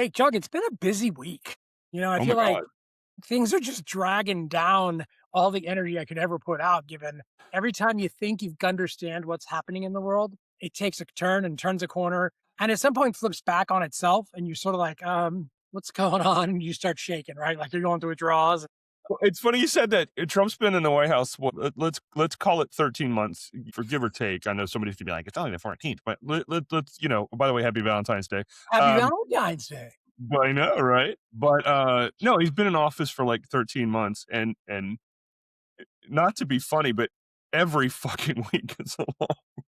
Hey, Chuck, it's been a busy week. I Oh my feel like God. things are just dragging down all the energy I could ever put out, given every time you think you understand what's happening in the world, it takes a turn and turns a corner. And at some point flips back on itself. And you're sort of like, what's going on? And you start shaking, right? Like you're going through withdrawals. Well, it's funny you said that. Trump's been in the White House. Well, let's call it 13 months for give or take. I know somebody's gonna be like, it's only the 14th, but let's By the way, happy Valentine's Day. Happy Um, Valentine's Day. but I know, right? But no, he's been in office for like 13 months, and not to be funny, but every fucking week is a long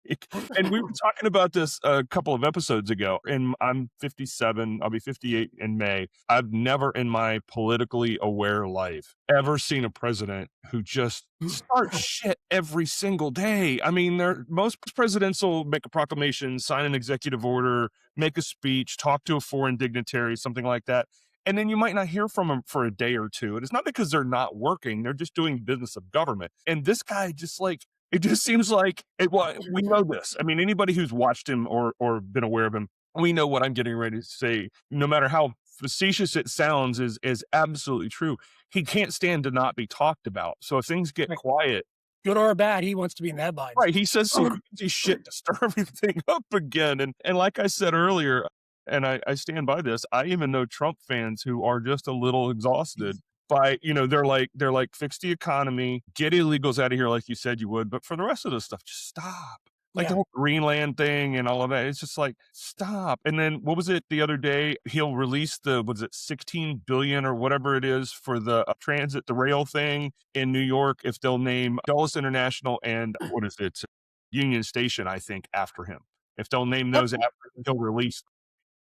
week. And we were talking about this a couple of episodes ago, and I'm 57, I'll be 58 in May. I've never in my politically aware life ever seen a president who just starts shit every single day. I mean, most presidents will make a proclamation, sign an executive order, make a speech, talk to a foreign dignitary, something like that. And then you might not hear from them for a day or two. And it's not because they're not working, they're just doing business of government. And this guy just like, it just seems like it. Well, we know this. I mean, anybody who's watched him or been aware of him, we know what I'm getting ready to say. No matter how facetious it sounds, is absolutely true. He can't stand to not be talked about. So if things get Right. quiet, Good or bad, he wants to be in the headlines. right, he says some crazy shit to stir everything up again. And like I said earlier, and I stand by this, I even know Trump fans who are just a little exhausted by, they're like, fix the economy, get illegals out of here like you said you would. But for the rest of this stuff, just stop. Like the Yeah. whole Greenland thing and all of that. It's just like, stop. And then what was it the other day? He'll release was it 16 billion or whatever it is for the transit, the rail thing in New York, if they'll name Dulles International and what is it? Union Station, I think, after him. If they'll name Yep. those after him, he'll release.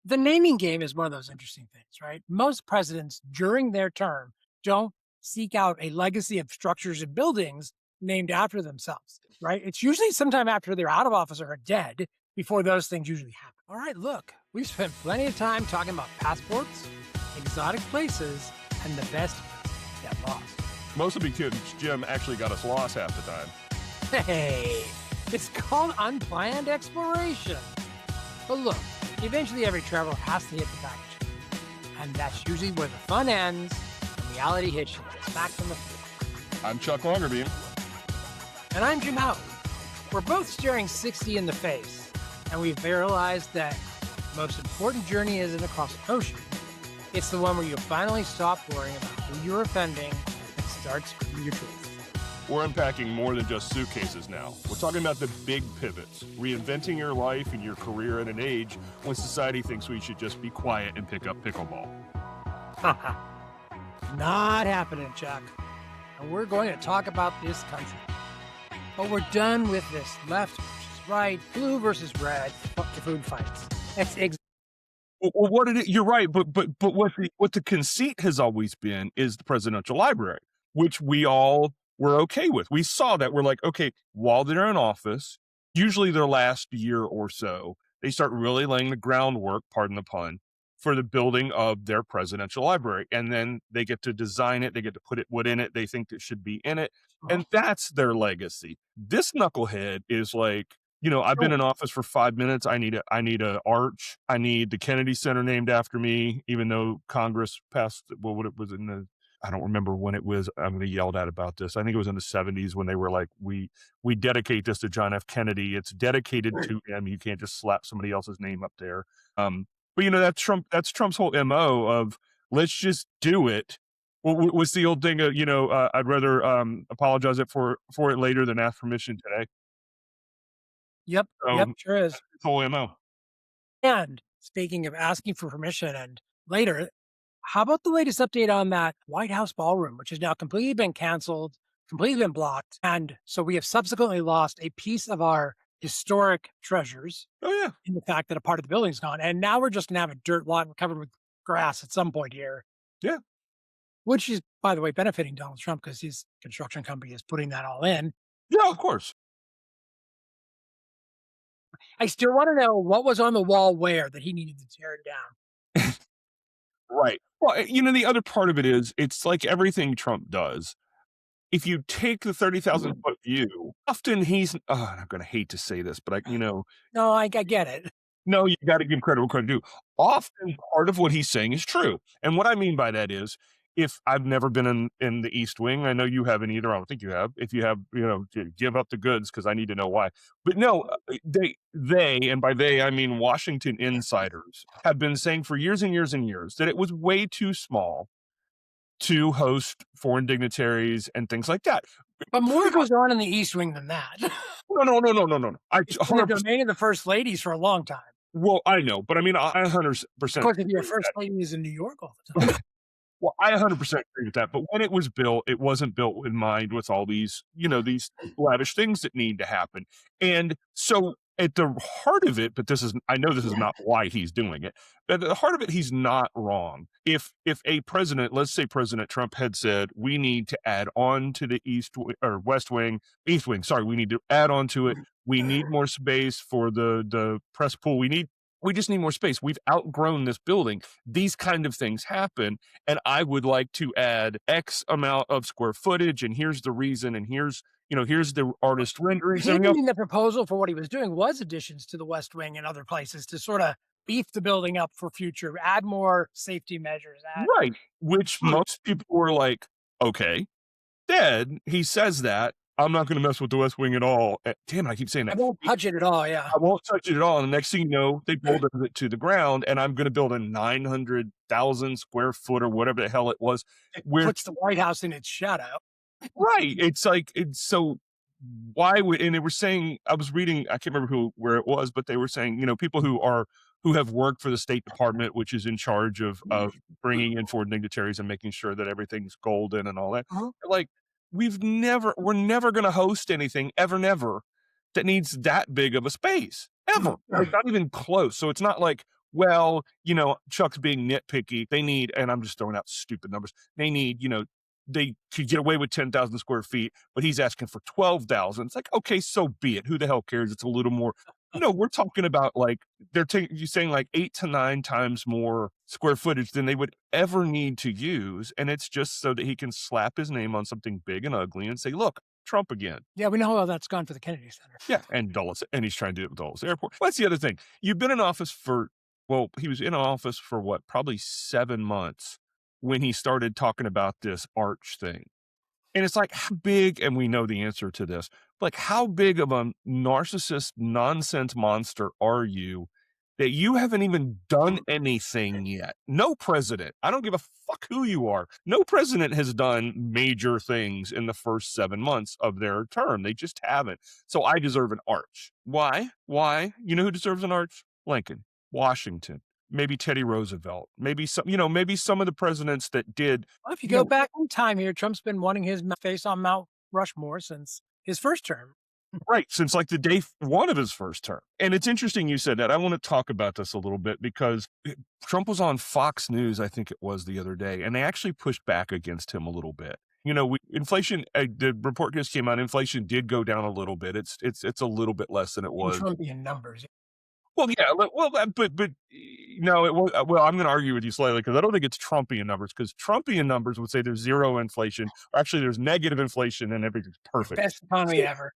The naming game is one of those interesting things, right? Most presidents during their term don't seek out a legacy of structures and buildings named after themselves, right? It's usually sometime after they're out of office or are dead before those things usually happen. All right, look, we've spent plenty of time talking about passports, exotic places, and the best get lost. Mostly because Jim actually got us lost half the time. Hey, it's called unplanned exploration. But look, eventually every traveler has to hit the baggage. And that's usually where the fun ends and reality hits you smack in the face. I'm Chuck Longerbeam. And I'm Jim Howard. We're both staring 60 in the face, and we've realized that the most important journey isn't across an ocean. It's the one where you finally stop worrying about who you're offending and start speaking your truth. We're unpacking more than just suitcases now. We're talking about the big pivots, reinventing your life and your career at an age when society thinks we should just be quiet and pick up pickleball. Not happening, Chuck. And we're going to talk about this country. But we're done with this left versus right, blue versus red food fights. Well, you're right, but what the conceit has always been is the presidential library, which we all were okay with. We saw that. We're like, okay, while they're in office, usually their last year or so, they start really laying the groundwork, pardon the pun, for the building of their presidential library. And then they get to design it. They get to put what in it they think that should be in it. And that's their legacy. This knucklehead is like, I've been in office for 5 minutes. I need a arch. I need the Kennedy Center named after me, even though Congress passed, well, what it was I don't remember when it was. I'm going to yelled at about this. I think it was in the 70s when they were like, we dedicate this to John F. Kennedy. It's dedicated to him. You can't just slap somebody else's name up there. But that's Trump's whole MO of let's just do it. What's the old thing of, I'd rather apologize for it later than ask permission today. Yep, So sure is. his whole MO. And speaking of asking for permission and later, how about the latest update on that White House ballroom, which has now completely been canceled, completely been blocked. And so we have subsequently lost a piece of our historic treasures Oh yeah. in the fact that a part of the building's gone. And now we're just going to have a dirt lot covered with grass at some point here. Yeah. Which is, by the way, benefiting Donald Trump because his construction company is putting that all in. Yeah, of course. I still want to know what was on the wall where that he needed to tear it down. Right. Well, the other part of it is it's like everything Trump does. If you take the 30,000 foot view, often I'm going to hate to say this, but No, I get it. No, you gotta give credit where credit due. Often, part of what he's saying is true, and what I mean by that is, if I've never been in the East Wing, I know you haven't either, I don't think you have. If you have, give up the goods because I need to know why. But no, and by they, I mean Washington insiders, have been saying for years and years and years that it was way too small to host foreign dignitaries and things like that. But more goes on in the East Wing than that. No. I It's been the 100%. domain of the first ladies for a long time. Well, I know, but I mean, I Of 100% course, if agree your with first that. lady is in New York all the time. Well, I 100% agree with that, but when it was built, it wasn't built in mind with all these, these lavish things that need to happen. And so at the heart of it, but I know this is not why he's doing it, but at the heart of it, he's not wrong. If a president, let's say President Trump had said, we need to add on to the East Wing, sorry, we need to add on to it. We need more space for the press pool. We just need more space. We've outgrown this building. These kind of things happen. And I would like to add X amount of square footage. And here's the reason. And here's the artist renderings. Hidden in the proposal for what he was doing was additions to the West Wing and other places to sort of beef the building up for future, add more safety measures, add Right. Which most people were like, okay, dead. He says that. I'm not going to mess with the West Wing at all. Damn it, I keep saying I that. won't touch it at all, yeah. I won't touch it at all. And the next thing you know, they bulldoze it to the ground, and I'm going to build a 900,000 square foot or whatever the hell it was. It Where puts the White House in its shadow. right? It's like it's so. Why would and they were saying I was reading I can't remember where it was, but they were saying people who have worked for the State Department, which is in charge of bringing in foreign dignitaries and making sure that everything's golden and all that. Uh-huh. Like we're never going to host anything ever, never that needs that big of a space ever. Like not even close. So it's not like, well, Chuck's being nitpicky. They need, and I'm just throwing out stupid numbers. They need, they could get away with 10,000 square feet, but he's asking for 12,000. It's like, okay, so be it. Who the hell cares? It's a little more, we're talking about like, you saying like 8 to 9 times more square footage than they would ever need to use. And it's just so that he can slap his name on something big and ugly and say, look, Trump again. Yeah, we know how that's gone for the Kennedy Center. Yeah. And Dulles, and he's trying to do it with Dulles Airport. Well, that's the other thing. You've been in office he was in office for what, probably 7 months when he started talking about this arch thing. And it's like, how big, and we know the answer to this, like, how big of a narcissist nonsense monster are you that you haven't even done anything yet? No president, I don't give a fuck who you are. No president has done major things in the first 7 months of their term. They just haven't. So I deserve an arch. Why? Why? You know who deserves an arch? Lincoln, Washington, maybe Teddy Roosevelt, maybe some of the presidents that did. Well, if you go back in time here, Trump's been wanting his face on Mount Rushmore since his first term. Right, since like the day one of his first term. And it's interesting you said that. I want to talk about this a little bit because Trump was on Fox News, I think it was the other day, and they actually pushed back against him a little bit. Inflation, the report just came out, inflation did go down a little bit. It's a little bit less than it was. Trumpian numbers. Well, yeah, but no, it was. Well, I'm going to argue with you slightly because I don't think it's Trumpian numbers. Because Trumpian numbers would say there's zero inflation, or actually there's negative inflation, and everything's perfect. Best economy ever.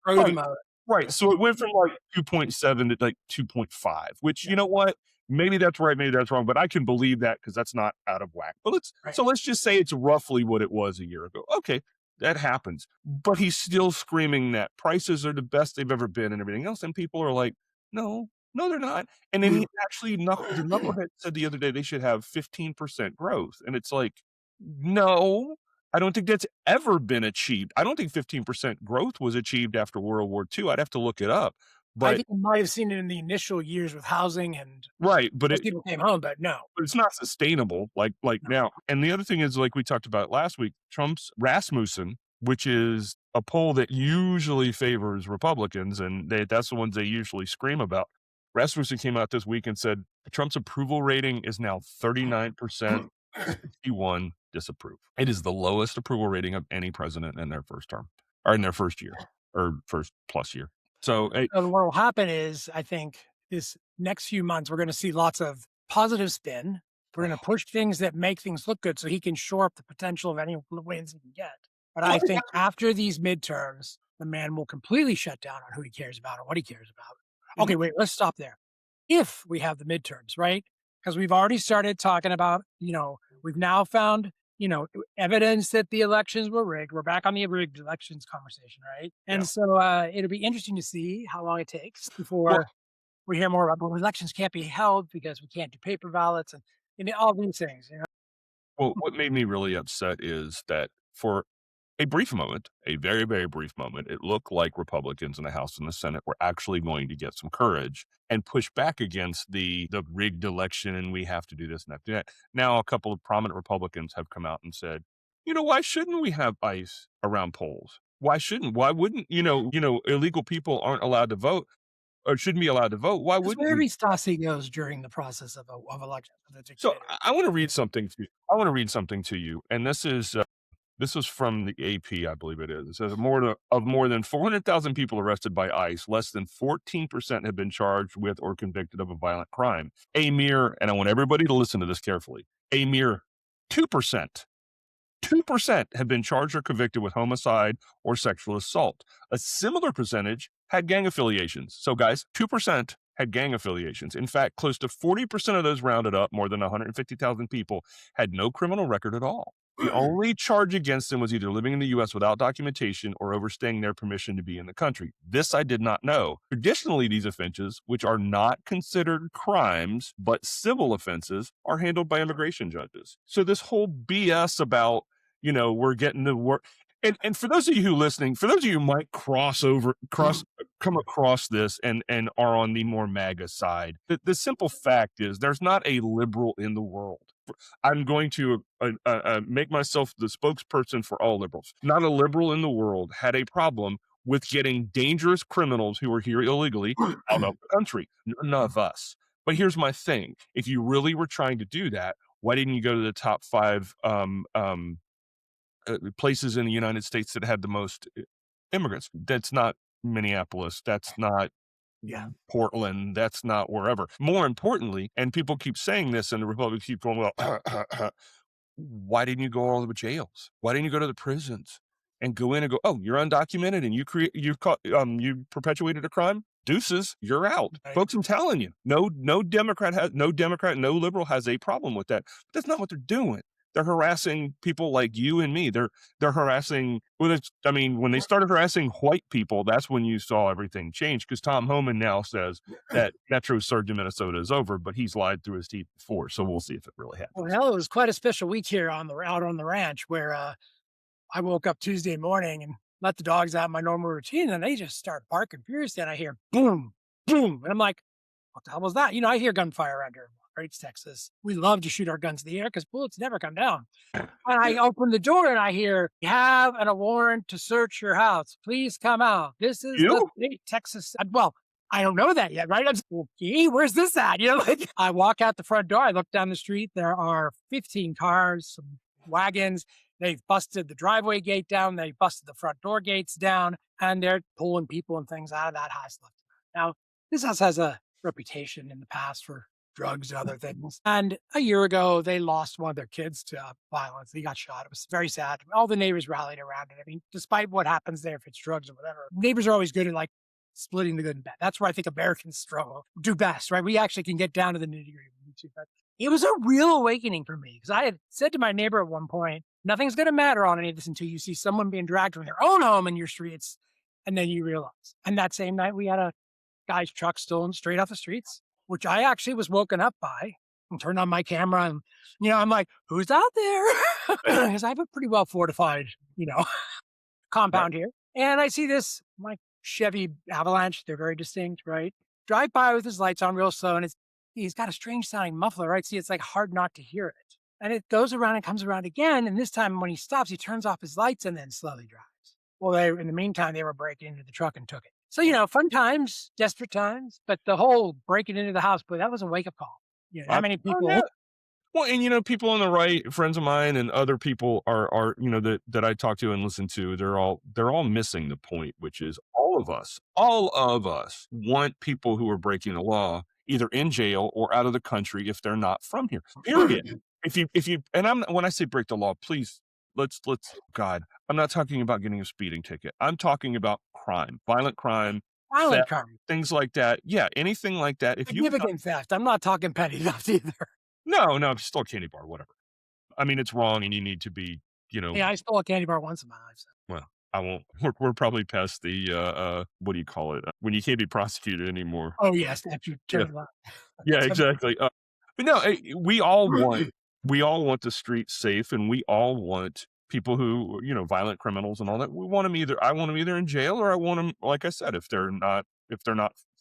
Right. So it went from like 2.7 to like 2.5. Which you know what? Maybe that's right, maybe that's wrong, but I can believe that because that's not out of whack. But let's just say it's roughly what it was a year ago. Okay, that happens. But he's still screaming that prices are the best they've ever been and everything else, and people are like, no. No, they're not. And then he actually, the knucklehead said the other day they should have 15% growth. And it's like, no, I don't think that's ever been achieved. I don't think 15% growth was achieved after World War II. I'd have to look it up. But I think you might have seen it in the initial years with housing and right, but people came home, but no. But it's not sustainable like now. And the other thing is, like we talked about last week, Trump's Rasmussen, which is a poll that usually favors Republicans, and that's the ones they usually scream about. Rasmussen came out this week and said Trump's approval rating is now 39%, 61% disapprove. It is the lowest approval rating of any president in their first term or in their first year or first plus year. So what will happen is, I think this next few months, we're going to see lots of positive spin. We're going to push things that make things look good so he can shore up the potential of any wins he can get. But I think after these midterms, the man will completely shut down on who he cares about or what he cares about. Okay, wait, let's stop there. if we have the midterms, right? Because we've already started talking about, we've now found, evidence that the elections were rigged. We're back on the rigged elections conversation, right? Yeah. And so it'll be interesting to see how long it takes Well, before we hear more about, well, elections can't be held because we can't do paper ballots and all these things, well, what made me really upset is that for a brief moment, a very, very brief moment, it looked like Republicans in the House and the Senate were actually going to get some courage and push back against the rigged election and we have to do this and have to do that. Now, a couple of prominent Republicans have come out and said, why shouldn't we have ICE around polls? Why wouldn't, illegal people aren't allowed to vote or shouldn't be allowed to vote? Why That's wouldn't where we? every Stasi goes during the process of elections of the So dictator. I want to read something to you. I want to read something to you. And this is from the AP, I believe it is. It says of more than 400,000 people arrested by ICE, less than 14% have been charged with or convicted of a violent crime. A mere, and I want everybody to listen to this carefully, a mere 2%, 2% have been charged or convicted with homicide or sexual assault. A similar percentage had gang affiliations. So guys, 2% had gang affiliations. In fact, close to 40% of those rounded up, more than 150,000 people, had no criminal record at all. The only charge against them was either living in the U.S. without documentation or overstaying their permission to be in the country. This I did not know. Traditionally, these offenses, which are not considered crimes but civil offenses, are handled by immigration judges. So this whole BS about, we're getting to work. And for those of you who listening, for those of you who might come across this and are on the more MAGA side, the simple fact is there's not a liberal in the world. I'm going to make myself the spokesperson for all liberals. Not a liberal in the world had a problem with getting dangerous criminals who are here illegally out of the country. None of us. But here's my thing. If you really were trying to do that, why didn't you go to the top 5 places in the United States that had the most immigrants? That's not Minneapolis. That's not Portland. That's not wherever. More importantly, and people keep saying this, and the Republicans keep going, well, why didn't you go all to the jails? Why didn't you go to the prisons and go in and go, oh, you're undocumented and you perpetuated a crime? Deuces, you're out. Right. Folks, I'm telling you, no Democrat, no liberal has a problem with that. But that's not what they're doing. They're harassing people like you and me. They're harassing. When they started harassing white people, that's when you saw everything change. Because Tom Homan now says that Metro surge in Minnesota is over, but he's lied through his teeth before. So we'll see if it really happens. Well, hell, it was quite a special week here out on the ranch where I woke up Tuesday morning and let the dogs out my normal routine, and they just start barking furiously. And I hear boom, boom, and I'm like, "What the hell was that?" You, I hear gunfire around here. Right, it's Texas. We love to shoot our guns in the air because bullets never come down. And I open the door and I hear, "You have a warrant to search your house. Please come out. This is the state Texas." Well, I don't know that yet, right? I'm okay. Where's this at? I walk out the front door. I look down the street. There are 15 cars, some wagons. They've busted the driveway gate down. They busted the front door gates down, and they're pulling people and things out of that house. Now, this house has a reputation in the past for drugs and other things. And a year ago, they lost one of their kids to violence. He got shot. It was very sad. All the neighbors rallied around it. I mean, despite what happens there, if it's drugs or whatever, neighbors are always good at splitting the good and bad. That's where I think Americans do best, right? We actually can get down to the nitty gritty. But it was a real awakening for me because I had said to my neighbor at one point, nothing's going to matter on any of this until you see someone being dragged from their own home in your streets. And then you realize. And that same night, we had a guy's truck stolen straight off the streets, which I actually was woken up by and turned on my camera. And, I'm like, who's out there? Because I have a pretty well fortified, compound here. And I see this, my Chevy Avalanche. They're very distinct, right? Drive by with his lights on real slow. And he's got a strange sounding muffler, right? See, it's like hard not to hear it. And it goes around and comes around again. And this time when he stops, he turns off his lights and then slowly drives. Well, in the meantime, they were breaking into the truck and took it. So, fun times, desperate times, but the whole breaking into the house, boy, that was a wake up call. How many people? Yeah. Well, and people on the right, friends of mine and other people are that I talk to and listen to, they're all missing the point, which is all of us want people who are breaking the law either in jail or out of the country if they're not from here. Period. If you and when I say break the law, please let's God, I'm not talking about getting a speeding ticket. I'm talking about crime, violent crime. Violent theft, crime, things like that. Yeah, anything like that. If you've done significant theft. I'm not talking petty theft either. no, still a candy bar, whatever. I mean, it's wrong and you need to be, Yeah, I stole a candy bar once in my life. So. well, I won't we're probably past the, what do you call it? When you can't be prosecuted anymore. Oh, yeah, statute Yeah. turn left. Yeah, exactly. But no, we all want the streets safe, and we all want people who, violent criminals and all that. We want them either. I want them either in jail, or I want them, like I said, if they're not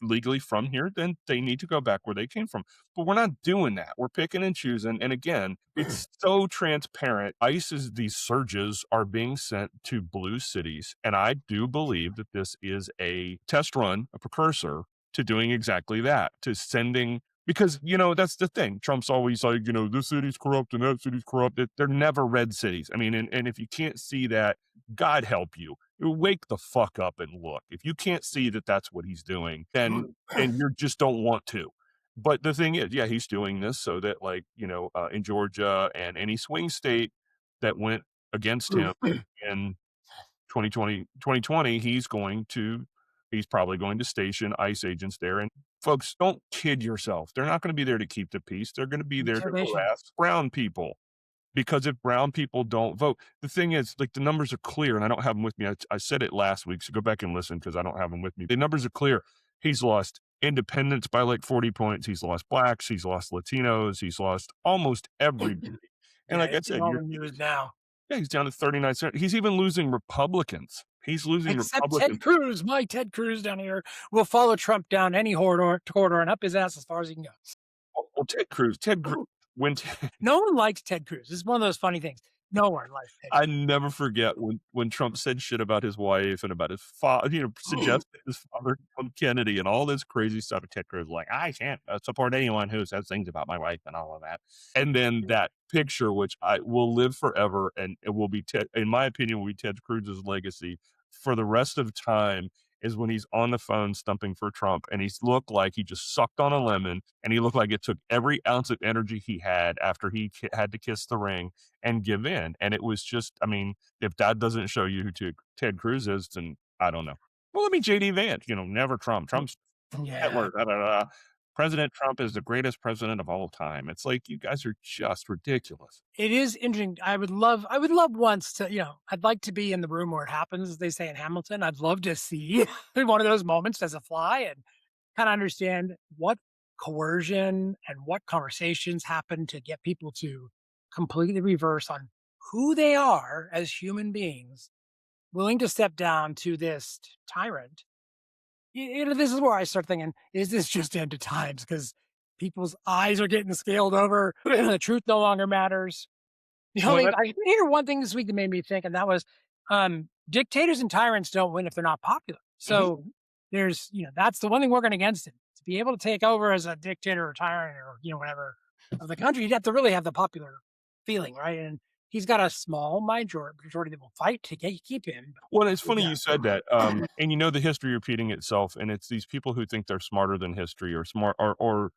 legally from here, then they need to go back where they came from. But we're not doing that. We're picking and choosing. And again, it's so transparent. These surges are being sent to blue cities, and I do believe that this is a test run, a precursor to doing exactly that, to sending, because, that's the thing. Trump's always like, this city's corrupt and that city's corrupt. They're never red cities. I mean, and if you can't see that, God help you. Wake the fuck up and look. If you can't see that that's what he's doing, then you just don't want to. But the thing is, yeah, he's doing this so that, like, in Georgia and any swing state that went against him in 2020, he's probably going to station ICE agents there. And folks, don't kid yourself. They're not going to be there to keep the peace. They're going to be there to Intimidation. harass brown people. Because if brown people don't vote, the thing is, like, the numbers are clear, and I don't have them with me. I said it last week, so go back and listen because I don't have them with me. The numbers are clear. He's lost independents by like 40 points. He's lost blacks. He's lost Latinos. He's lost almost everybody. And Yeah, like I it's in said, all the news now. yeah, he's down to 39 cents. He's even losing Republicans. He's losing Except Republicans. Ted Cruz, my Ted Cruz down here, will follow Trump down any corridor and up his ass as far as he can go. Well, Ted Cruz, when No one likes Ted Cruz. It's one of those funny things. No one likes Ted I never forget when Trump said shit about his wife and about his father, suggested his father from Kennedy and all this crazy stuff. And Ted Cruz was like, I can't support anyone who says things about my wife and all of that. And then that picture, which I will live forever, and it will be in my opinion, will be Ted Cruz's legacy for the rest of time, is when he's on the phone stumping for Trump, and he's looked like he just sucked on a lemon, and he looked like it took every ounce of energy he had after he had to kiss the ring and give in. And it was just, I mean, if that doesn't show you who Ted Cruz is, then I don't know. Well, let me JD Vance, never Trump. Trump's Yeah. Hitler. Da, da, da. President Trump is the greatest president of all time. It's like, you guys are just ridiculous. It is interesting. I would love once to, I'd like to be in the room where it happens, as they say in Hamilton. I'd love to see one of those moments as a fly and kind of understand what coercion and what conversations happen to get people to completely reverse on who they are as human beings, willing to step down to this tyrant. This is where I start thinking, is this just end of times? Because people's eyes are getting scaled over. The truth no longer matters. Well, I hear one thing this week that made me think, and that was dictators and tyrants don't win if they're not popular. So there's, that's the one thing working against him. To be able to take over as a dictator or tyrant or, whatever of the country, you'd have to really have the popular feeling, right? And he's got a small majority that will fight to keep him. Well, it's funny you said that. And the history repeating itself, and it's these people who think they're smarter than history, or smart, or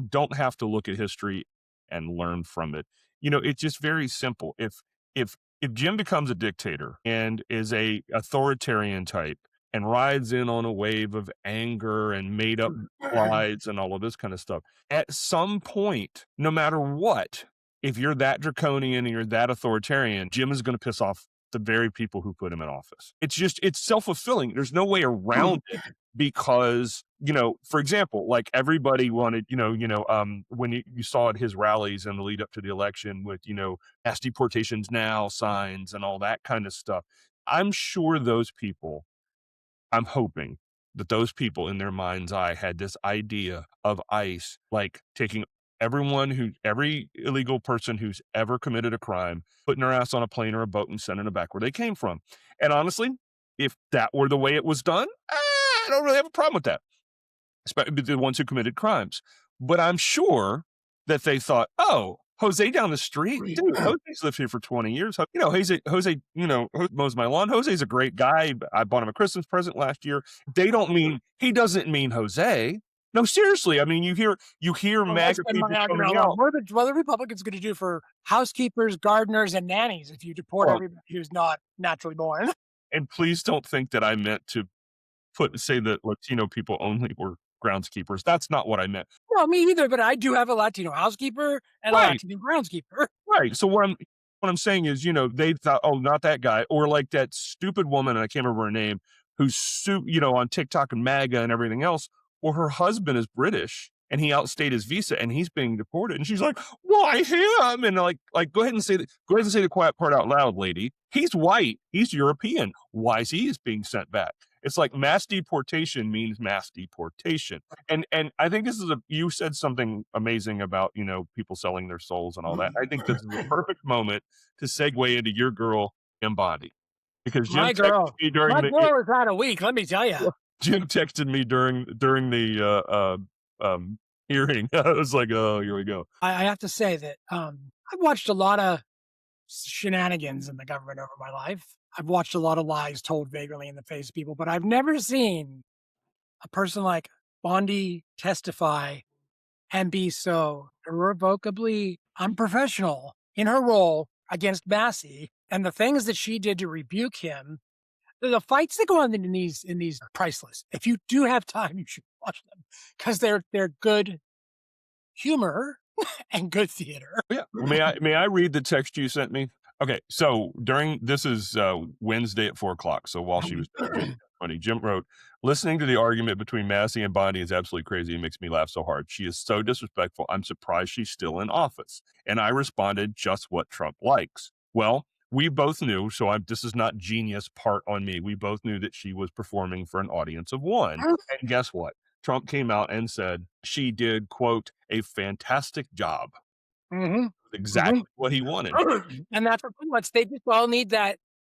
don't have to look at history and learn from it. It's just very simple. If Jim becomes a dictator and is a authoritarian type and rides in on a wave of anger and made up lies and all of this kind of stuff, at some point, no matter what, if you're that draconian and you're that authoritarian, Jim is going to piss off the very people who put him in office. It's self-fulfilling. There's no way around it, because, for example, like, everybody wanted, when you saw at his rallies in the lead up to the election with, mass deportations now signs and all that kind of stuff. I'm hoping that those people in their mind's eye had this idea of ICE, like, taking every illegal person who's ever committed a crime, putting their ass on a plane or a boat and sending them back where they came from. And honestly, if that were the way it was done, I don't really have a problem with that, especially the ones who committed crimes. But I'm sure that they thought, oh, Jose down the street, dude, Jose's lived here for 20 years. Jose, mows my lawn. Jose's a great guy. I bought him a Christmas present last year. He doesn't mean Jose. No, seriously. I mean, you hear MAGA people coming out. What are the Republicans going to do for housekeepers, gardeners, and nannies if you deport everybody who's not naturally born? And please don't think that I meant to say that Latino people only were groundskeepers. That's not what I meant. No, me either, but I do have a Latino housekeeper and a Right. Latino groundskeeper. Right. So what I'm saying is, they thought, oh, not that guy, or like that stupid woman, and I can't remember her name, who's on TikTok and MAGA and everything else. Well, her husband is British and he outstayed his visa and he's being deported. And she's like, why him? And like go ahead and say the quiet part out loud, lady. He's white. He's European. Why is he being sent back? It's like mass deportation means mass deportation. And I think you said something amazing about, people selling their souls and all that. I think this is a perfect moment to segue into your girl, Bondi. Because My girl was out a week, let me tell you. Jim texted me during the hearing. I was like, oh, here we go. I have to say that I've watched a lot of shenanigans in the government over my life. I've watched a lot of lies told vaguely in the face of people, but I've never seen a person like Bondi testify and be so irrevocably unprofessional in her role against Massey, and the things that she did to rebuke him. The fights that go on in these are priceless. If you do have time, you should watch them because they're good humor and good theater. Yeah. May I read the text you sent me? Okay, so this is Wednesday at 4:00. So while she was funny, Jim wrote, listening to the argument between Massey and Bondi is absolutely crazy. It makes me laugh so hard. She is so disrespectful. I'm surprised she's still in office. And I responded, just what Trump likes. Well, we both knew, so this is not genius part on me. We both knew that she was performing for an audience of one. And guess what? Trump came out and said she did, quote, a fantastic job. Mm-hmm. Exactly what he wanted. And that's what wants. They just all need that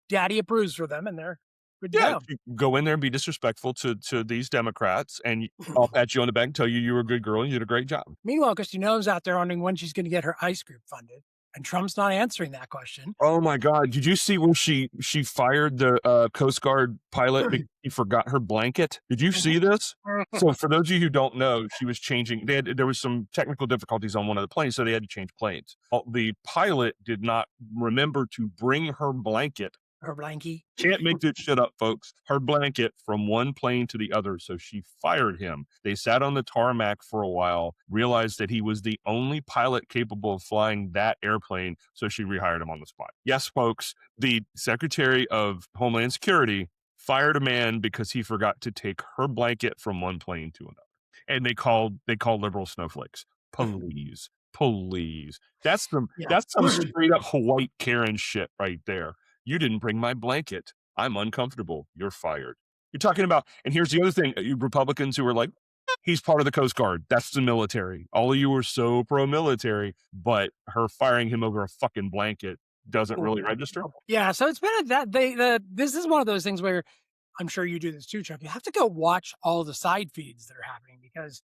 daddy approves for them, and they're good to go. Go in there and be disrespectful to these Democrats, and I'll pat you on the back and tell you were a good girl and you did a great job. Meanwhile, Christino's out there wondering when she's going to get her ICE group funded, and Trump's not answering that question. Oh my God! Did you see when she fired the Coast Guard pilot because he forgot her blanket? Did you see this? So for those of you who don't know, she was changing. There was some technical difficulties on one of the planes, so they had to change planes. The pilot did not remember to bring her blanket. Her blankie. Can't make this shit up, folks. Her blanket from one plane to the other. So she fired him. They sat on the tarmac for a while, realized that he was the only pilot capable of flying that airplane. So she rehired him on the spot. Yes, folks, the Secretary of Homeland Security fired a man because he forgot to take her blanket from one plane to another. And they call liberal snowflakes. Please. That's some straight up white Karen shit right there. You didn't bring my blanket. I'm uncomfortable. You're fired. You're talking about, and here's the other thing, you Republicans who are like, he's part of the Coast Guard. That's the military. All of you are so pro-military, but her firing him over a fucking blanket doesn't really register. Yeah, so it's been this is one of those things where I'm sure you do this too, Chuck. You have to go watch all the side feeds that are happening because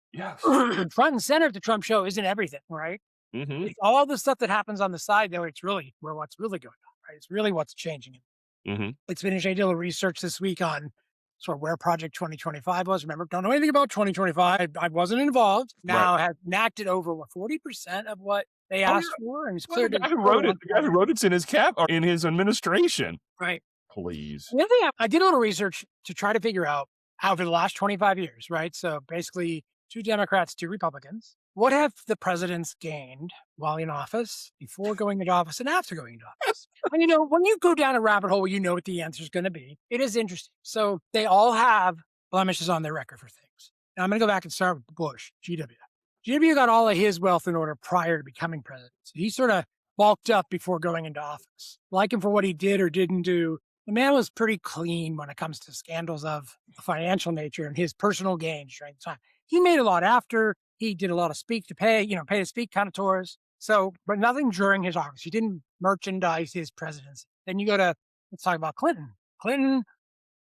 front and center of the Trump show isn't everything, right? Mm-hmm. It's all the stuff that happens on the side, though. It's really what's really going on. Right? It's really what's changing. Mm-hmm. It's finished. I did a little research this week on sort of where Project 2025 was. Remember, don't know anything about 2025. I wasn't involved. Now have enacted over 40% of what they asked for, and it's clear. The guy who wrote it's in his in his administration. Right. Please. The other thing, I did a little research to try to figure out how for the last 25 years, right? So basically, 2 Democrats, 2 Republicans. What have the presidents gained while in office, before going into office, and after going into office? And when you go down a rabbit hole, you know what the answer is going to be. It is interesting. So they all have blemishes on their record for things. Now I'm going to go back and start with Bush, GW. GW got all of his wealth in order prior to becoming president. So he sort of bulked up before going into office. Like him for what he did or didn't do. The man was pretty clean when it comes to scandals of the financial nature and his personal gains during the time. He made a lot after. He did a lot of pay to speak kind of tours. So, but nothing during his office. He didn't merchandise his presidency. Then you go to, let's talk about Clinton. Clinton,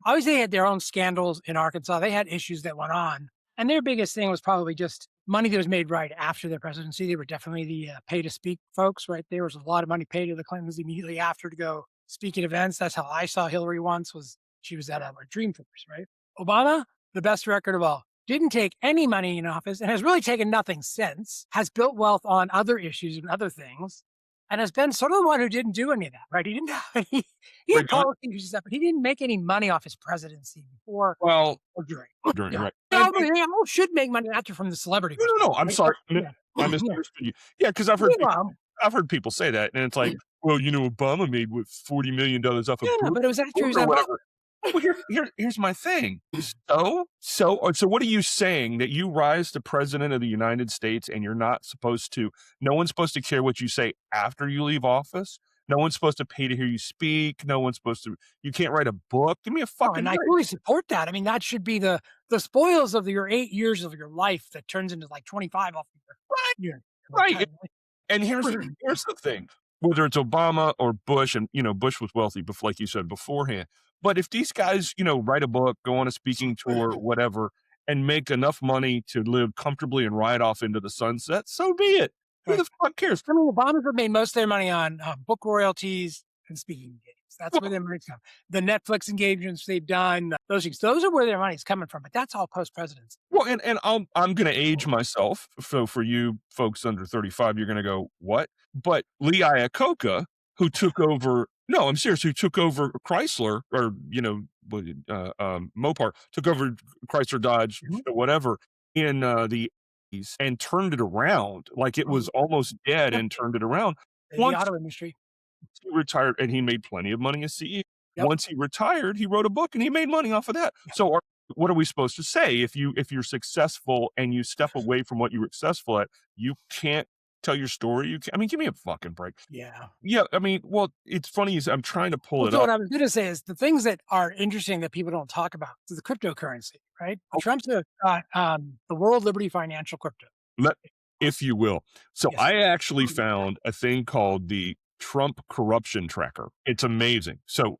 obviously they had their own scandals in Arkansas. They had issues that went on. And their biggest thing was probably just money that was made right after their presidency. They were definitely the pay to speak folks, right? There was a lot of money paid to the Clintons immediately after to go speak at events. That's how I saw Hillary once, she was at a Dreamforce, right? Obama, the best record of all. Didn't take any money in office and has really taken nothing since, has built wealth on other issues and other things, and has been sort of the one who didn't do any of that, right? He didn't he Wait, had policies and stuff, but he didn't make any money off his presidency before well, or during. during, Yeah. right. No, but they all should make money after from the celebrity No, perspective, I'm right? sorry. Yeah. I Yeah. misunderstood you. Yeah, because Meanwhile, I've heard people say that, and it's like, well, Obama made what $40 million off of yeah, book but it was after he was or out of office. whatever. Well, here's my thing. So what are you saying, that you rise to president of the United States and you're not supposed to? No one's supposed to care what you say after you leave office. No one's supposed to pay to hear you speak. No one's supposed to. You can't write a book. Give me a Oh, fucking and I break. fully support that. I mean, that should be the spoils of your 8 years of your life that turns into like 25 off of your Right. retirement. And here's the thing, whether it's Obama or Bush, and Bush was wealthy before, like you said beforehand. But if these guys, write a book, go on a speaking tour, whatever, and make enough money to live comfortably and ride off into the sunset, so be it. Who Right. the fuck cares? I mean, Obama's have made most of their money on book royalties and speaking engagements. That's where Well, their money's come. The Netflix engagements they've done, those things, those are where their money's coming from. But that's all post presidency. well, and I'm going to age myself. So for you folks under 35, you're going to go, what? But Lee Iacocca, who took over, no, I'm serious, who took over Chrysler, or, Mopar, took over Chrysler, Dodge, whatever, in the 80s, and turned it around. Like it was almost dead, Yep. and turned it around. The Once auto industry. he retired, and he made plenty of money as CEO. Yep. Once he retired, he wrote a book and he made money off of that. Yep. So what are we supposed to say? If you're successful and you step away from what you were successful at, you can't tell your story. I mean, give me a fucking break. Yeah. Yeah, I mean, well, it's funny is I'm trying to pull Well, it so up. what I was going to say is the things that are interesting that people don't talk about is the cryptocurrency, right? Trump took the World Liberty Financial Crypto. Let, if you will. So Yes. I actually found a thing called the Trump corruption tracker. It's amazing. So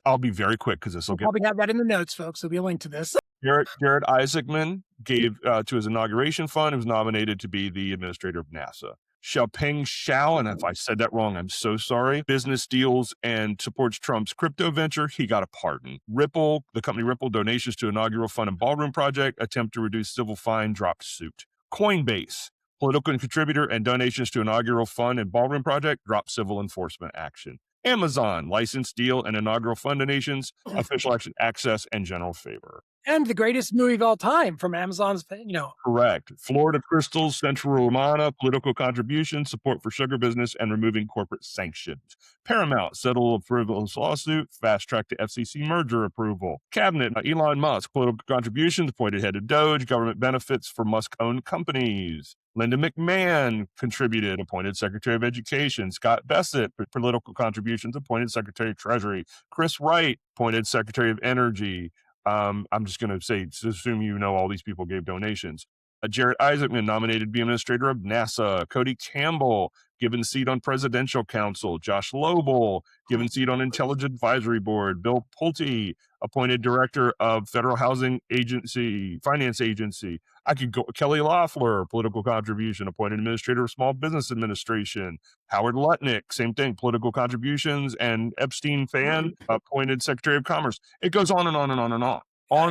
I'll be very quick because this will We'll get. probably have that in the notes, folks. There'll be a link to this. Jared Isaacman gave to his inauguration fund. He was nominated to be the administrator of NASA. Xiaopeng Xiao, and if I said that wrong, I'm so sorry, business deals and supports Trump's crypto venture. He got a pardon. Ripple, the company Ripple, donations to inaugural fund and ballroom project, attempt to reduce civil fine, dropped suit. Coinbase, political contributor and donations to inaugural fund and ballroom project, dropped civil enforcement action. Amazon, license deal and inaugural fund donations, official action access, and general favor. And the greatest movie of all time from Amazon's, Correct. Florida Crystals, Central Romana, political contributions, support for sugar business, and removing corporate sanctions. Paramount, settle a frivolous lawsuit, fast track to FCC merger approval. Cabinet, Elon Musk, political contributions, appointed head of Doge, government benefits for Musk-owned companies. Linda McMahon contributed, appointed Secretary of Education. Scott Bessent, political contributions, appointed Secretary of Treasury. Chris Wright, appointed Secretary of Energy. I'm just going to say, assume all these people gave donations. Jared Isaacman, nominated to be administrator of NASA. Cody Campbell, given seat on presidential council. Josh Lobel, given seat on intelligence advisory board. Bill Pulte, appointed director of Federal Housing Agency, Finance Agency. I could go. Kelly Loeffler, political contribution, appointed administrator of Small Business Administration. Howard Lutnick, same thing, political contributions, and Epstein fan, appointed Secretary of Commerce. It goes on and on and on and on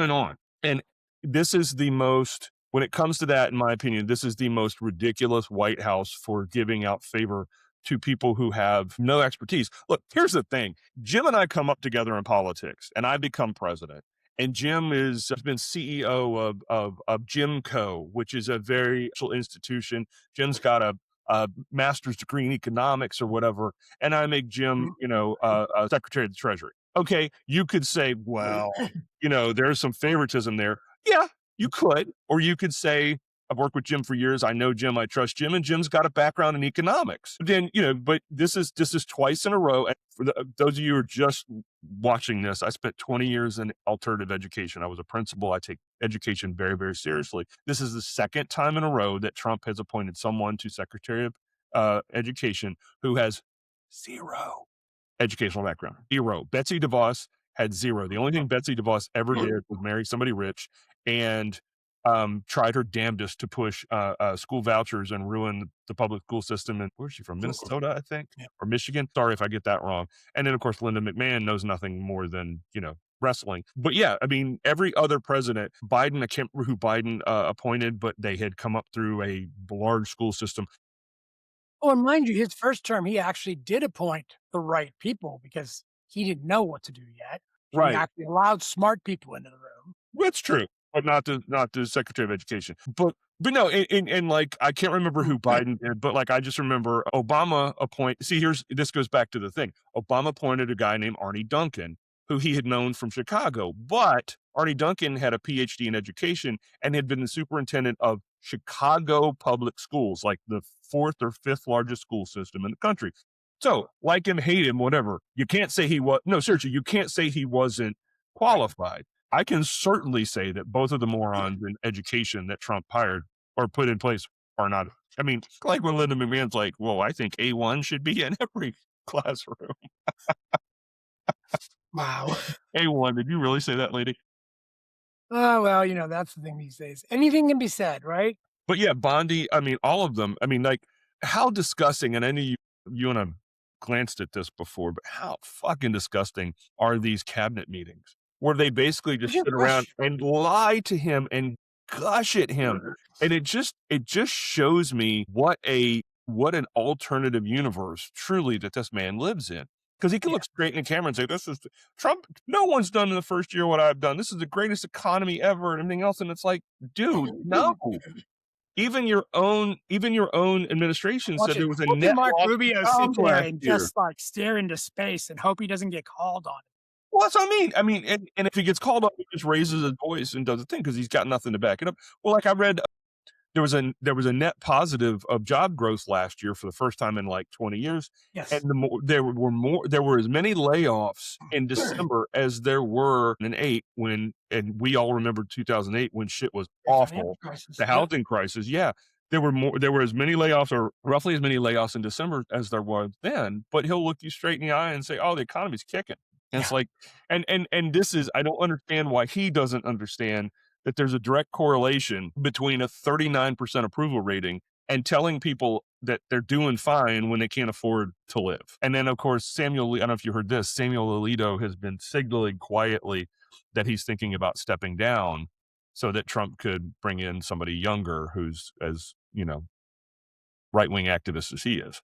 and on. And this is the most, when it comes to that, in my opinion, this is the most ridiculous White House for giving out favor to people who have no expertise. Look, here's the thing. Jim and I come up together in politics, and I become president. And Jim has been CEO of Jimco, which is a very special institution. Jim's got a master's degree in economics or whatever, and I make Jim, Secretary of the Treasury. Okay, you could say, well, there's some favoritism there. Yeah, you could, or you could say, I've worked with Jim for years. I know Jim. I trust Jim, and Jim's got a background in economics. Then, but this is twice in a row. And for those of you who are just watching this, I spent 20 years in alternative education. I was a principal. I take education very, very seriously. This is the second time in a row that Trump has appointed someone to Secretary of Education who has zero educational background. Zero. Betsy DeVos had zero. The only thing Betsy DeVos ever did was marry somebody rich and tried her damnedest to push school vouchers and ruin the public school system. And where's she from? Minnesota, I think, or Michigan. Sorry if I get that wrong. And then, of course, Linda McMahon knows nothing more than, wrestling. But yeah, I mean, every other president, Biden, I can't remember who Biden appointed, but they had come up through a large school system. Oh, and mind you, his first term, he actually did appoint the right people because he didn't know what to do yet. He Right. actually allowed smart people into the room. That's true, but not the Secretary of Education. But no, and like I can't remember who Biden did, but like I just remember Obama appoint. See, this goes back to the thing. Obama appointed a guy named Arnie Duncan, who he had known from Chicago, but Arnie Duncan had a PhD in education and had been the superintendent of Chicago public schools, like the fourth or fifth largest school system in the country. So, like him, hate him, whatever. You can't say he was no, seriously, you can't say he wasn't Right. qualified. I can certainly say that both of the morons in education that Trump hired or put in place are not. I mean, like when Linda McMahon's like, "Well, I think A1 should be in every classroom." Wow. A1, did you really say that, lady? Oh, well, that's the thing these days. Anything can be said, right? But yeah, Bondi, I mean, all of them. I mean, like, how disgusting, and I know you and I glanced at this before, but how fucking disgusting are these cabinet meetings where they basically They just just sit around rush. and lie to him and gush at him. And it just shows me what an alternative universe truly that this man lives in. Because he can Yeah. look straight in the camera and say, "This is Trump. No one's done in the first year what I've done. This is the greatest economy ever," and everything else. And it's like, dude, no. Even your own administration Watch said it. there was a What did net Mark loss of Rubio sit jobs there last and year. just like stare into space and hope he doesn't get called on? Well, that's what I mean. I mean, and if he gets called up, he just raises his voice and does the thing because he's got nothing to back it up. Well, like I read, there was a net positive of job growth last year for the first time in like 20 years, and Yes. there were as many layoffs in December as there were in 8 when, and we all remember 2008 when shit was Great financial awful, crisis. the Yeah. housing crisis. Yeah, there were as many layoffs or roughly as many layoffs in December as there was then. But he'll look you straight in the eye and say, "Oh, the economy's kicking." And it's Yeah. like, and this is I don't understand why he doesn't understand that there's a direct correlation between a 39% approval rating and telling people that they're doing fine when they can't afford to live. And then, of course, I don't know if you heard this, Samuel Alito has been signaling quietly that he's thinking about stepping down so that Trump could bring in somebody younger who's as, right wing activist as he is.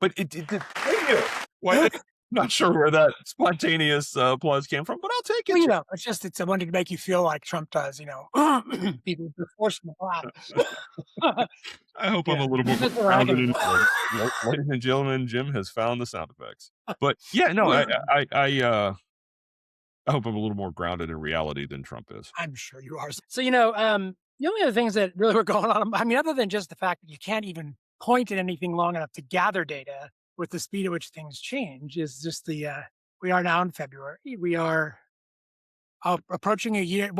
But thank you. Well, not sure where that spontaneous applause came from, but I'll take Well, it. it's a one to make you feel like Trump does, people just force him to laugh. I hope I'm Yeah. a little more Just grounded ragging. in ladies and gentlemen, Jim has found the sound effects. But yeah, no, I hope I'm a little more grounded in reality than Trump is. I'm sure you are. So, the only other things that really were going on, I mean, other than just the fact that you can't even point at anything long enough to gather data with the speed at which things change, is just we are now in February. We are approaching a year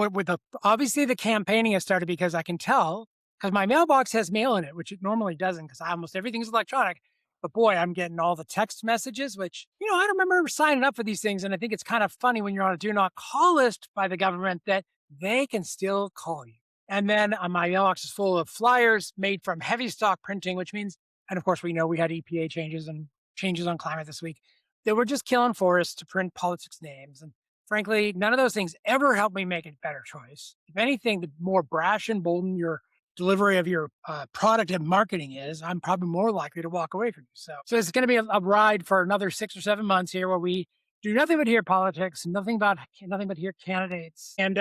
obviously the campaigning has started because I can tell because my mailbox has mail in it, which it normally doesn't because almost everything's electronic. But boy, I'm getting all the text messages, which, I remember signing up for these things. And I think it's kind of funny when you're on a do not call list by the government that they can still call you. And then my mailbox is full of flyers made from heavy stock printing, which means, and of course, we know we had EPA changes and changes on climate this week. They were just killing forests to print politics names. And frankly, none of those things ever helped me make a better choice. If anything, the more brash and bold your delivery of your product and marketing is, I'm probably more likely to walk away from you. So it's going to be a ride for another 6 or 7 months here where we do nothing but hear politics, nothing but hear candidates. And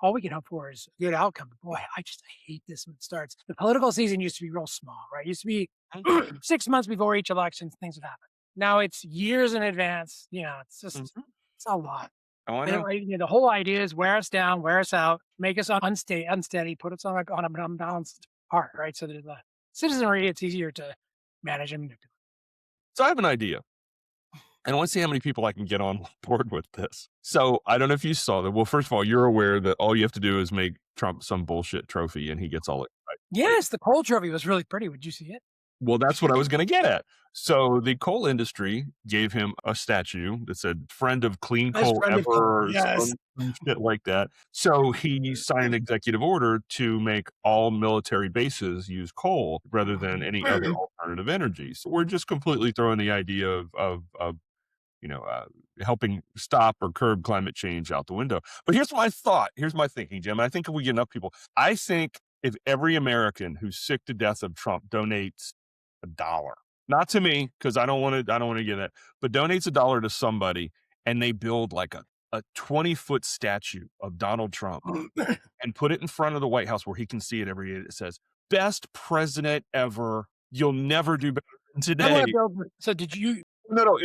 all we can hope for is a good outcome. Boy, I hate this when it starts. The political season used to be real small, right? It used to be 6 months before each election, things would happen. Now it's years in advance. It's just, it's a lot. Oh, I know. The whole idea is wear us down, wear us out, make us unsteady, put us on an unbalanced part, right? So that the citizenry, it's easier to manage and manipulate. So I have an idea. And I want to see how many people I can get on board with this. So I don't know if you saw that. Well, first of all, you're aware that all you have to do is make Trump some bullshit trophy and he gets all excited. Yes, the coal trophy was really pretty. Would you see it? Well, that's what I was going to get at. So the coal industry gave him a statue that said "Friend of Clean Best Coal friend of coal. Ever" or Yes. some shit like that. So he signed an executive order to make all military bases use coal rather than any other alternative energy. So we're just completely throwing the idea of helping stop or curb climate change out the window. But here's my thought. Here's my thinking, Jim. I think if we get enough people, I think if every American who's sick to death of Trump donates $1, not to me, because I don't want to get it, but donates $1 to somebody and they build like a 20-foot statue of Donald Trump and put it in front of the White House where he can see it every day. It says, "Best president ever. You'll never do better than I want to today." build. So did you No, no,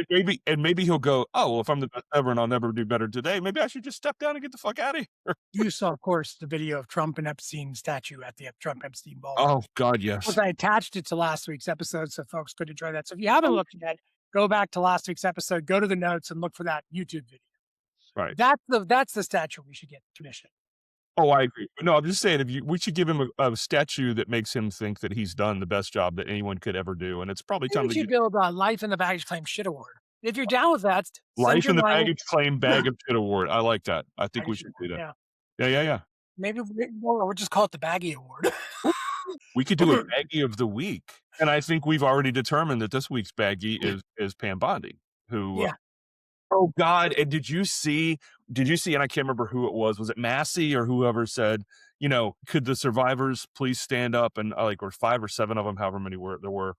maybe he'll go, "Oh, well, if I'm the best ever and I'll never do better today, maybe I should just step down and get the fuck out of here." you saw, of course, the video of Trump and Epstein statue at the Trump Epstein ball? Oh God, Of course, yes. I attached it to last week's episode so folks could enjoy that. So if you haven't looked yet, go back to last week's episode, go to the notes and look for that YouTube video. Right. That's the statue we should get commissioned. Oh, I agree. No, I'm just saying we should give him a statue that makes him think that he's done the best job that anyone could ever do, and it's probably Maybe time we to should get build a Life in the Baggage Claim Shit Award. If you're down with that, send Life your in the money. Baggage Claim Bag of Shit Award. I like that. I think we Baggage should do that. Yeah. Yeah, yeah, yeah. Maybe we'll just call it the Baggy Award. We could do a Baggy of the week, and I think we've already determined that this week's Baggy is Pam Bondi, who Yeah. oh God, and did you see, and I can't remember who it was it Massey or whoever said, "Could the survivors please stand up?" And, like, or 5 or 7 of them, however many there were,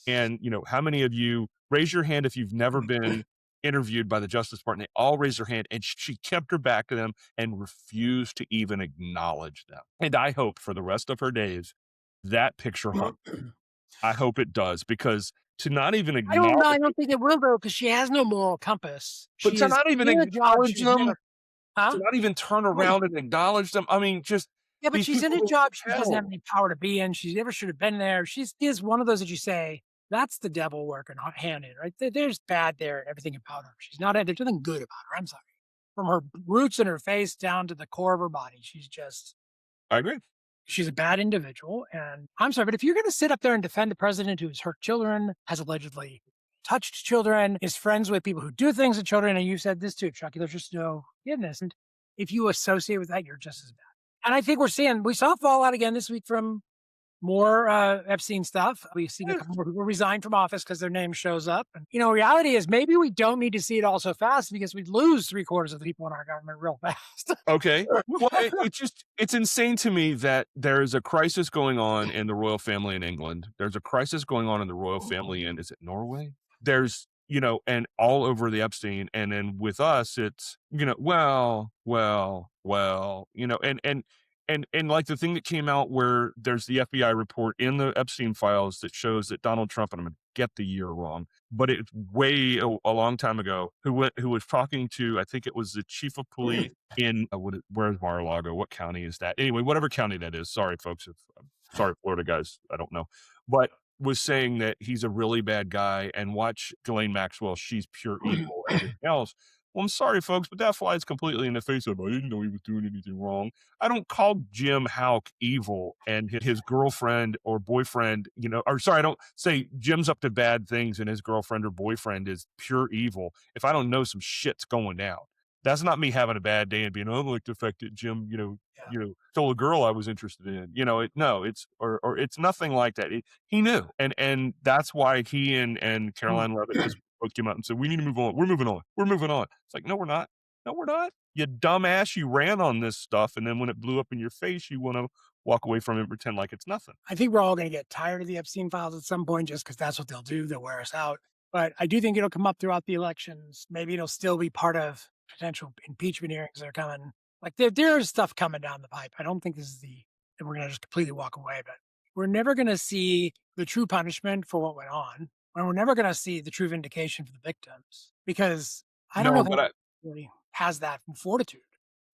and, how many of you raise your hand if you've never been interviewed by the Justice Department? They all raised their hand, and she kept her back to them and refused to even acknowledge them, and I hope for the rest of her days, that picture haunts her. I hope it does, because to not even I don't know. acknowledge I don't think it will though, because she has no moral compass. but She to is not even in a job acknowledge she's them, never. Huh? to not even turn around and acknowledge them, I mean, just Yeah, but these she's in people a go job she to doesn't have hell. any power to be in. She never should have been there. She is one of those that you say, that's the devil working hand in, right? There's bad there and everything about her. She's not, there's nothing good about her. I'm sorry. From her roots in her face down to the core of her body, I agree. she's a bad individual. And I'm sorry, but if you're going to sit up there and defend the president who has hurt children, has allegedly touched children, is friends with people who do things to children, and you said this too, Chucky, there's just no forgiveness. And if you associate with that, you're just as bad. And I think we saw fallout again this week from more Epstein stuff. We've seen a couple more people resign from office because their name shows up. And, reality is maybe we don't need to see it all so fast because we'd lose 3/4 of the people in our government real fast. Okay. Well, it's insane to me that there's a crisis going on in the royal family in England. There's a crisis going on in the royal family in, is it Norway? There's, and all over the Epstein. And then with us, it's, and like the thing that came out where there's the FBI report in the Epstein files that shows that Donald Trump, and I'm going to get the year wrong, but it's way a long time ago, who was talking to, I think it was the chief of police in, where's Mar-a-Lago? What county is that? Anyway, whatever county that is. Sorry, folks. Sorry, Florida guys. I don't know. But was saying that he's a really bad guy and watch Ghislaine Maxwell. She's pure evil and everything else. Well, I'm sorry, folks, but that flies completely in the face of, I didn't know he was doing anything wrong. I don't call Jim Houck evil and his girlfriend or boyfriend, I don't say Jim's up to bad things and his girlfriend or boyfriend is pure evil if I don't know some shit's going down. That's not me having a bad day and being, oh, like the fact that Jim, stole a girl I was interested in. It's nothing like that. He knew, and that's why he and Caroline Levitt this book came out and said, we need to move on. We're moving on. We're moving on. It's like, no, we're not. No, we're not. You dumbass. You ran on this stuff, and then when it blew up in your face, you want to walk away from it and pretend like it's nothing. I think we're all going to get tired of the Epstein files at some point just because that's what they'll do. They'll wear us out. But I do think it'll come up throughout the elections. Maybe it'll still be part of potential impeachment hearings that are coming. Like there's stuff coming down the pipe. I don't think this is that we're going to just completely walk away, but we're never going to see the true punishment for what went on. And we're never going to see the true vindication for the victims because I don't know if anyone really has that fortitude.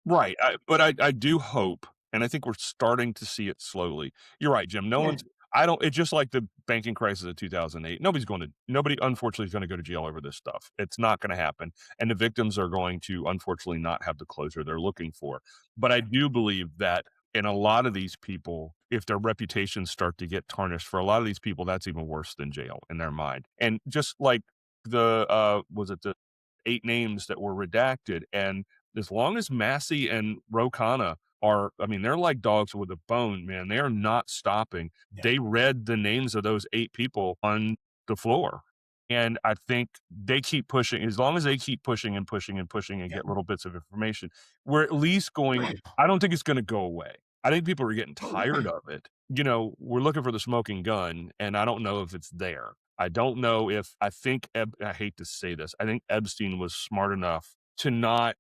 Right. But I do hope, and I think we're starting to see it slowly. You're right, Jim. It's just like the banking crisis of 2008. Nobody unfortunately is going to go to jail over this stuff. It's not going to happen. And the victims are going to unfortunately not have the closure they're looking for. But I do believe that in a lot of these people, if their reputations start to get tarnished, for a lot of these people, that's even worse than jail in their mind. And just like the 8 names that were redacted, and as long as Massey and Ro Khanna they're like dogs with a bone, man. They are not stopping. Yeah. They read the names of those 8 people on the floor. And I think they keep pushing. As long as they keep pushing and pushing and pushing and get little bits of information, we're at least going, I don't think it's going to go away. I think people are getting tired of it. We're looking for the smoking gun, and I don't know if it's there. I don't know if I think I hate to say this. I think Epstein was smart enough to not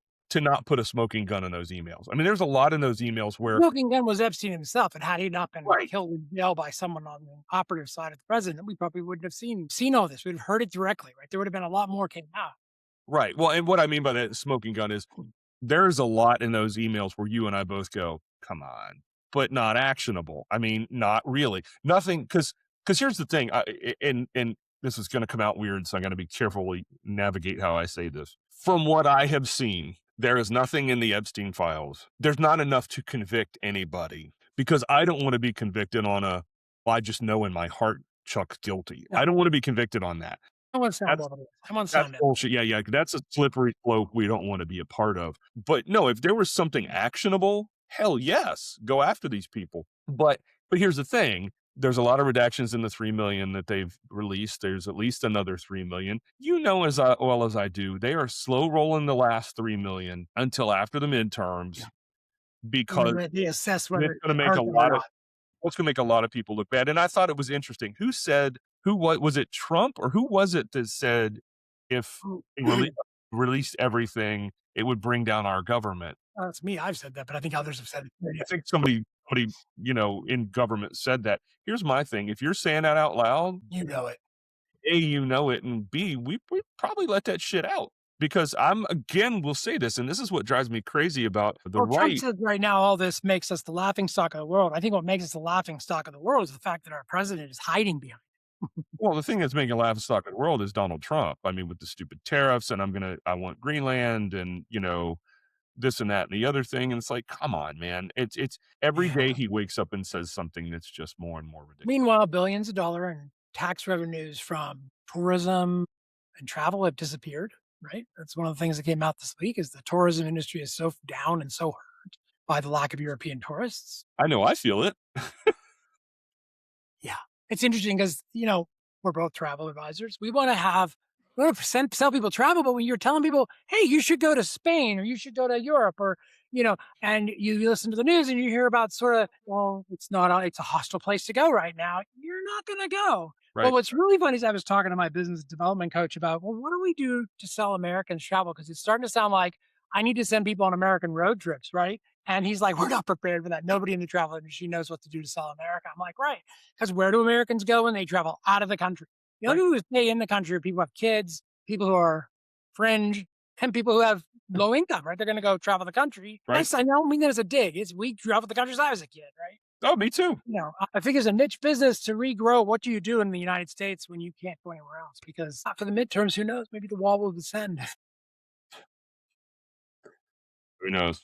put a smoking gun in those emails. I mean, there's a lot in those emails where Smoking gun was Epstein himself, and had he not been right, killed in jail by someone on the operative side of the president, we probably wouldn't have seen all this. We'd have heard it directly, right? There would have been a lot more came out. right. Well, and what I mean by that smoking gun is there's a lot in those emails where you and I both go, "Come on," but not actionable. I mean, not really. Nothing because here's the thing, and this is gonna come out weird, so I gotta be carefully navigate how I say this. From what I have seen, there is nothing in the Epstein files. There's not enough to convict anybody because I don't wanna be convicted on a, "Well, I just know in my heart Chuck's guilty." No, I don't wanna be convicted on that. I want to sound That's over this. I want to that's sound it. bullshit. Yeah, yeah, that's a slippery slope we don't wanna be a part of. But no, if there was something actionable, hell yes, go after these people. But here's the thing, there's a lot of redactions in the 3,000,000 that they've released. There's at least another 3,000,000. You know as well as I do, they are slow rolling the last 3,000,000 until after the midterms Yeah. because When they assess it's whether gonna it make a hurt them or lot of not. what's gonna make a lot of people look bad, and I thought it was interesting. Who said who was it Trump or who was it that said if Oh, they released everything, it would bring down our government? that's me. I've said that, but I think others have said it. Yeah, I think somebody, in government said that. Here's my thing, if you're saying that out loud, you know it. A, you know it, and B, we probably let that shit out. Because I'm again, will say this, and this is what drives me crazy about the Well, Trump right. says right now all this makes us the laughing stock of the world. I think what makes us the laughing stock of the world is the fact that our president is hiding behind. Well, the thing that's making laughstock of the world is Donald Trump. I mean, with the stupid tariffs, and I want Greenland, and this and that and the other thing. And it's like, come on, man. It's every Yeah. day he wakes up and says something that's just more and more ridiculous. Meanwhile, billions of dollars in tax revenues from tourism and travel have disappeared, right? That's one of the things that came out this week is the tourism industry is so down and so hurt by the lack of European tourists. I know I feel it. Yeah. It's interesting because, we're both travel advisors. We want to sell people travel, but when you're telling people, hey, you should go to Spain or you should go to Europe or, and you listen to the news and you hear about sort of, well, it's a hostile place to go right now. You're not going to go. Well, Right. what's really funny is I was talking to my business development coach about, well, what do we do to sell Americans travel? Because it's starting to sound like I need to send people on American road trips, right? And he's like, we're not prepared for that. Nobody in the travel industry knows what to do to sell America. I'm like, right. Because where do Americans go when they travel out of the country? The only Right. people who stay in the country are people who have kids, people who are fringe, and people who have low income, right? They're going to go travel the country. Right. I don't mean that as a dig. We traveled the country as I was a kid, right? Oh, me too. I think it's a niche business to regrow. What do you do in the United States when you can't go anywhere else? Because after the midterms, who knows? Maybe the wall will descend. Who knows?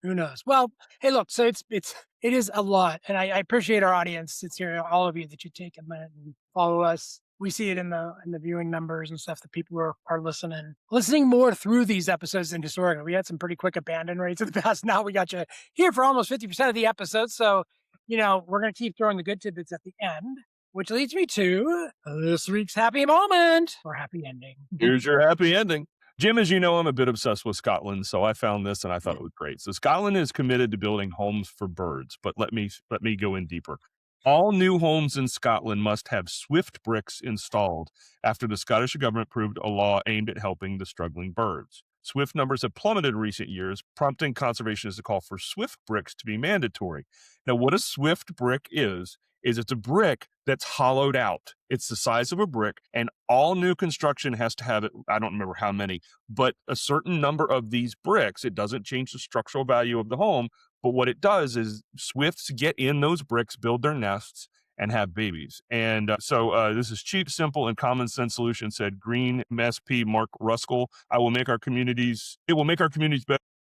Who knows? Well, hey, look, so it is a lot, and I appreciate our audience. It's here, all of you that you take a minute and follow us. We see it in the viewing numbers and stuff that people are listening more through these episodes than historically. We had some pretty quick abandon rates in the past. Now we got you here for almost 50% of the episodes. So, we're going to keep throwing the good tidbits at the end, which leads me to this week's happy moment or happy ending. Here's your happy ending. Jim, as you know, I'm a bit obsessed with Scotland, so I found this and I thought it was great. So Scotland is committed to building homes for birds, but let me go in deeper. All new homes in Scotland must have Swift bricks installed after the Scottish government approved a law aimed at helping the struggling birds. Swift numbers have plummeted in recent years, prompting conservationists to call for Swift bricks to be mandatory. Now, what a Swift brick is it's a brick that's hollowed out. It's the size of a brick, and all new construction has to have it. I don't remember how many, but a certain number of these bricks. It doesn't change the structural value of the home, but what it does is Swifts get in those bricks, build their nests, and have babies. And so this is cheap, simple, and common sense solution, said Green SP Mark Ruskell. It will make our communities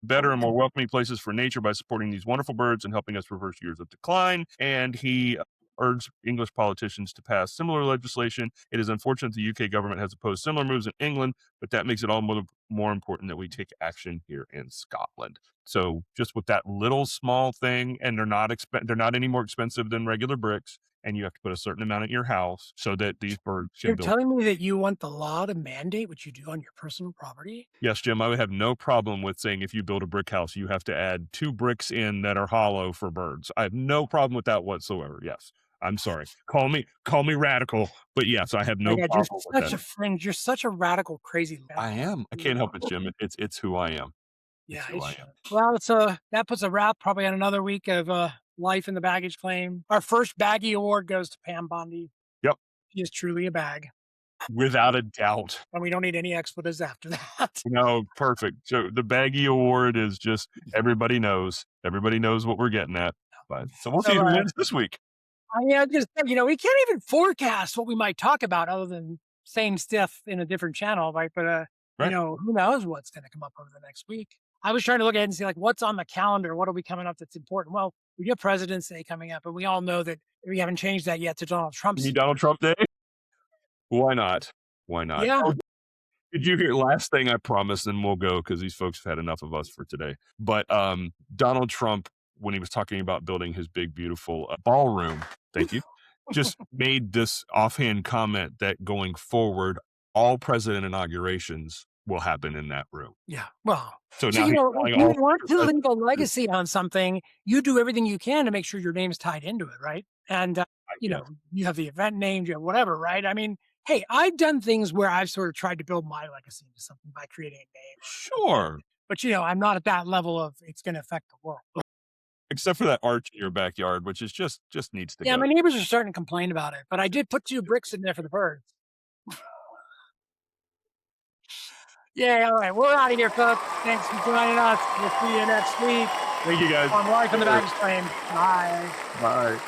better and more welcoming places for nature by supporting these wonderful birds and helping us reverse years of decline. And he urged English politicians to pass similar legislation. It is unfortunate the UK government has opposed similar moves in England, but that makes it all more important that we take action here in Scotland. So just with that little small thing, and they're not any more expensive than regular bricks, and you have to put a certain amount in your house so that these birds can You're build. telling me that you want the law to mandate what you do on your personal property? Yes, Jim, I would have no problem with saying if you build a brick house, you have to add 2 bricks in that are hollow for birds. I have no problem with that whatsoever. Yes. I'm sorry. Call me radical, but yes, I have My no God, you're problem with such that. a fringe. You're such a radical, crazy. I am. I can't help it, Jim. It's who I am. It's Yeah, who I it's am. well, it's that puts a wrap probably on another week of life in the baggage claim. Our first Baggy award goes to Pam Bondi. Yep. She is truly a bag, Without a doubt. and we don't need any expletives after that. No, perfect. So the Baggy Award is just everybody knows. Everybody knows what we're getting at. But so we'll see So who wins this week. I mean, I just we can't even forecast what we might talk about other than same stuff in a different channel, right? But Right. who knows what's going to come up over the next week? I was trying to look ahead and see like what's on the calendar, what are we coming up that's important? Well, we got President's Day coming up, and we all know that we haven't changed that yet to Donald You Trump's. need Donald Trump Day? Why not? Why not? Yeah, Oh, did you hear last thing I promised, and we'll go because these folks have had enough of us for today. But Donald Trump, when he was talking about building his big, beautiful ballroom, thank you, just made this offhand comment that going forward, all president inaugurations will happen in that room. yeah. Well, So so now he's if telling you all want to future leave a presidents, legacy on something, you do everything you can to make sure your name's tied into it, right? And I get it. you have the event named, you have whatever, right? I mean, hey, I've done things where I've sort of tried to build my legacy into something by creating a name. Sure. But I'm not at that level of it's going to affect the world. Except for that arch in your backyard, which is just needs to Yeah, go. my neighbors are starting to complain about it, but I did put 2 bricks in there for the birds. Yeah, all right. We're out of here, folks. Thanks for joining us. We'll see you next week Thank you guys. on Life in the Baggage Claim. Bye. Bye.